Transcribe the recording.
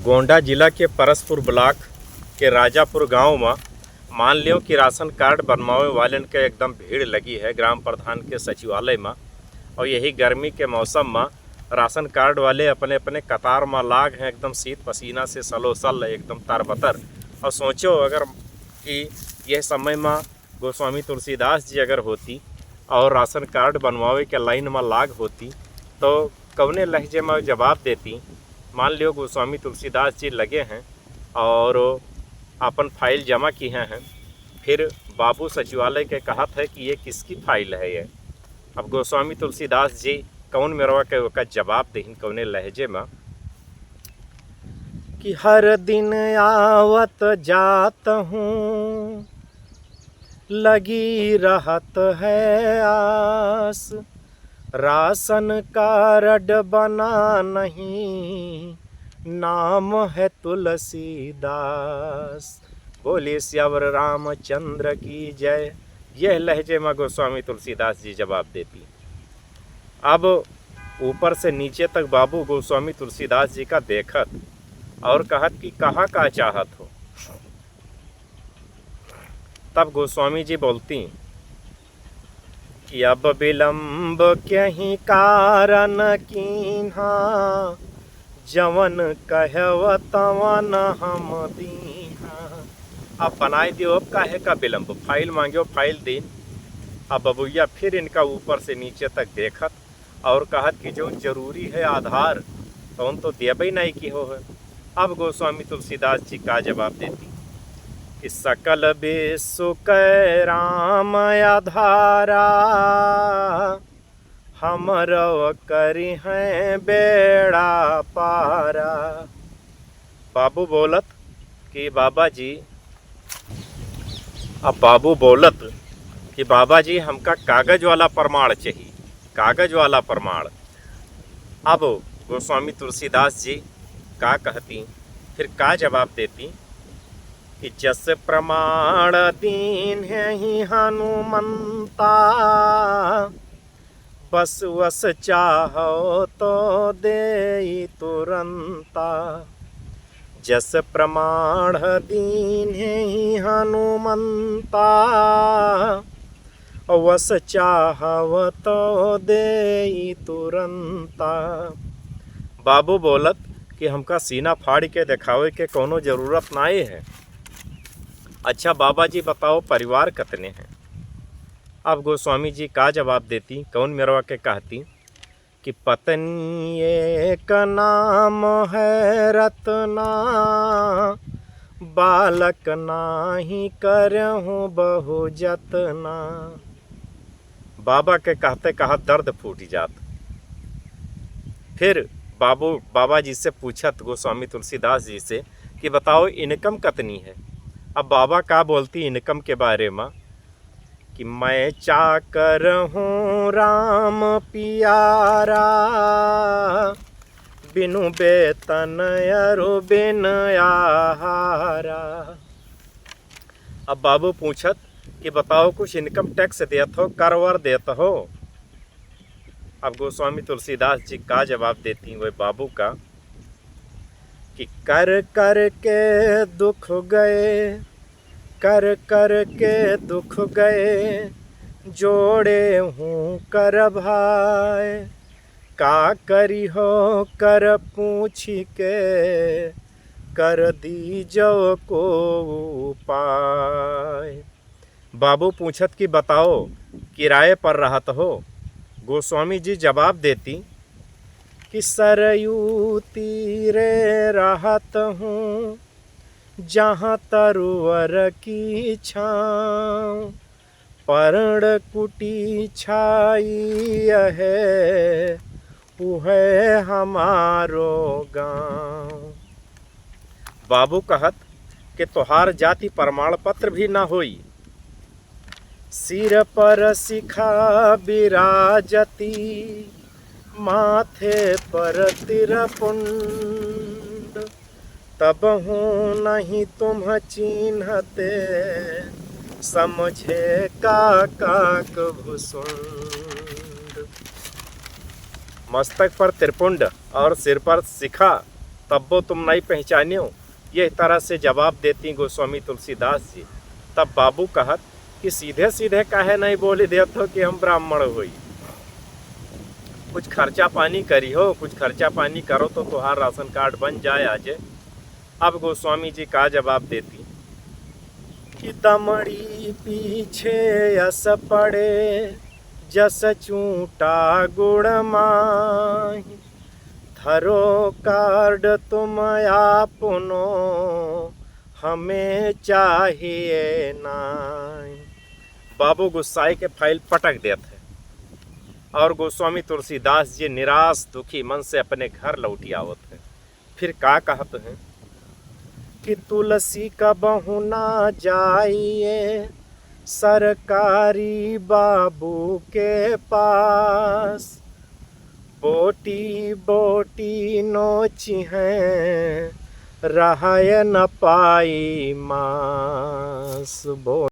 गोंडा जिला के परसपुर ब्लॉक के राजापुर गांव में मान लियो कि राशन कार्ड बनवावे वालन के एकदम भीड़ लगी है ग्राम प्रधान के सचिवालय में। और यही गर्मी के मौसम में राशन कार्ड वाले अपने अपने कतार में लाग हैं, एकदम शीत पसीना से सलोसल एकदम तरबतर। और सोचो अगर कि यह समय में गोस्वामी तुलसीदास जी अगर होती और राशन कार्ड बनवावे के लाइन में लाग होती तो कौने लहजे में जवाब देती। मान लियो गोस्वामी तुलसीदास जी लगे हैं और अपन फाइल जमा किए हैं, फिर बाबू सचिवालय के कहत है कि ये किसकी फाइल है ये। अब गोस्वामी तुलसीदास जी कौन मेरवा के ओका जवाब देहिन कौने लहजे में कि हर दिन आवत जात हूँ लगी रहत है आस, राशन कार्ड बना नहीं नाम है तुलसीदास। बोले श्यावर रामचंद्र की जय। यह लहजे में गोस्वामी तुलसीदास जी जवाब देती। अब ऊपर से नीचे तक बाबू गोस्वामी तुलसीदास जी का देखत और कहत कि कहाँ का चाहत हो। तब गोस्वामी जी बोलती कि अब विलंब क्यहि कारण कीन्हा, जवन कहव तवन हम दीहा। अब बनाए दियो, अब काहे का विलंब, फाइल मांगियो फाइल दी। अब बबुया फिर इनका ऊपर से नीचे तक देखत और कहत कि जो जरूरी है आधार तो उन तो देबई नहीं की हो है। अब गोस्वामी तुलसीदास जी का जवाब देती कि सकल विश्व कै राम आधारा, हमरो करी हैं बेड़ा पारा। बाबू बोलत कि बाबा जी, अब बाबू बोलत कि बाबा जी हमका कागज वाला प्रमाण चाहिए, कागज वाला प्रमाण। अब गोस्वामी तुलसीदास जी का कहती, फिर का जवाब देती कि जस प्रमाण दीन है ही हनुमंता, बस वस चाहो तो दे तुरंता। जस प्रमाण दीन है ही हनुमंता, वस चाहव तो दे तुरंता। बाबू बोलत कि हमका सीना फाड़ के दिखावे के कोनो जरूरत नहीं है। अच्छा बाबा जी बताओ परिवार कितने हैं। अब गोस्वामी जी का जवाब देती, कौन मेरवा के कहती कि पत्नी एक नाम है रत्ना, बालक नाही करहूँ बहु जतना। बाबा के कहते कहा दर्द फूट जात। फिर बाबा जी से पूछत गोस्वामी तुलसीदास जी से कि बताओ इनकम कितनी है। अब बाबा का बोलती इनकम के बारे में कि मैं चाकर हूँ राम पियारा, बिनु वेतन अरु बिन आहारा। अब बाबू पूछत कि बताओ कुछ इनकम टैक्स देत हो, कर वर देत हो। अब गोस्वामी तुलसीदास जी का जवाब देती वह बाबू का कि कर कर के दुख गए, कर कर के दुख गए, जोड़े हूँ कर भाई। का करी हो कर पूछी के, कर दी जो को उपाय। बाबू पूछत कि बताओ किराए पर रहत हो। गोस्वामी जी जवाब देती कि सरयू तीरे रहत हूँ, जहाँ तरुवर की छाँव, पर्ण कुटी छाई है, उहे हमारो गाँव। बाबू कहत कि तोहार जाति प्रमाण पत्र भी ना होई, सिर पर शिखा विराजती, माथे पर तिरपुंड, तब हूँ नहीं तुम चिन्हते, समझे काक भुसुंड। मस्तक पर त्रिपुंड और सिर पर शिखा तब वो तुम नहीं पहचाने हो। यह तरह से जवाब देती गोस्वामी तुलसीदास जी। तब बाबू कहत कि सीधे सीधे काहे नहीं बोली देत हो कि हम ब्राह्मण होई। कुछ खर्चा पानी करी हो, कुछ खर्चा पानी करो तो तुहार राशन कार्ड बन जाए आजे। अब गोस्वामी जी का जवाब देती कि दमड़ी पीछे यस पड़े जस चूटा गुड़ माही, धरो कार्ड तुम आपनो हमें चाहिए नाई। बाबू गुस्साए के फाइल पटक देते और गोस्वामी तुलसीदास जी निराश दुखी मन से अपने घर लौटी आवत है। फिर का कहते हैं कि तुलसी का बहु ना जाइए सरकारी बाबू के पास, बोटी बोटी नोची हैं रह न पाई मास।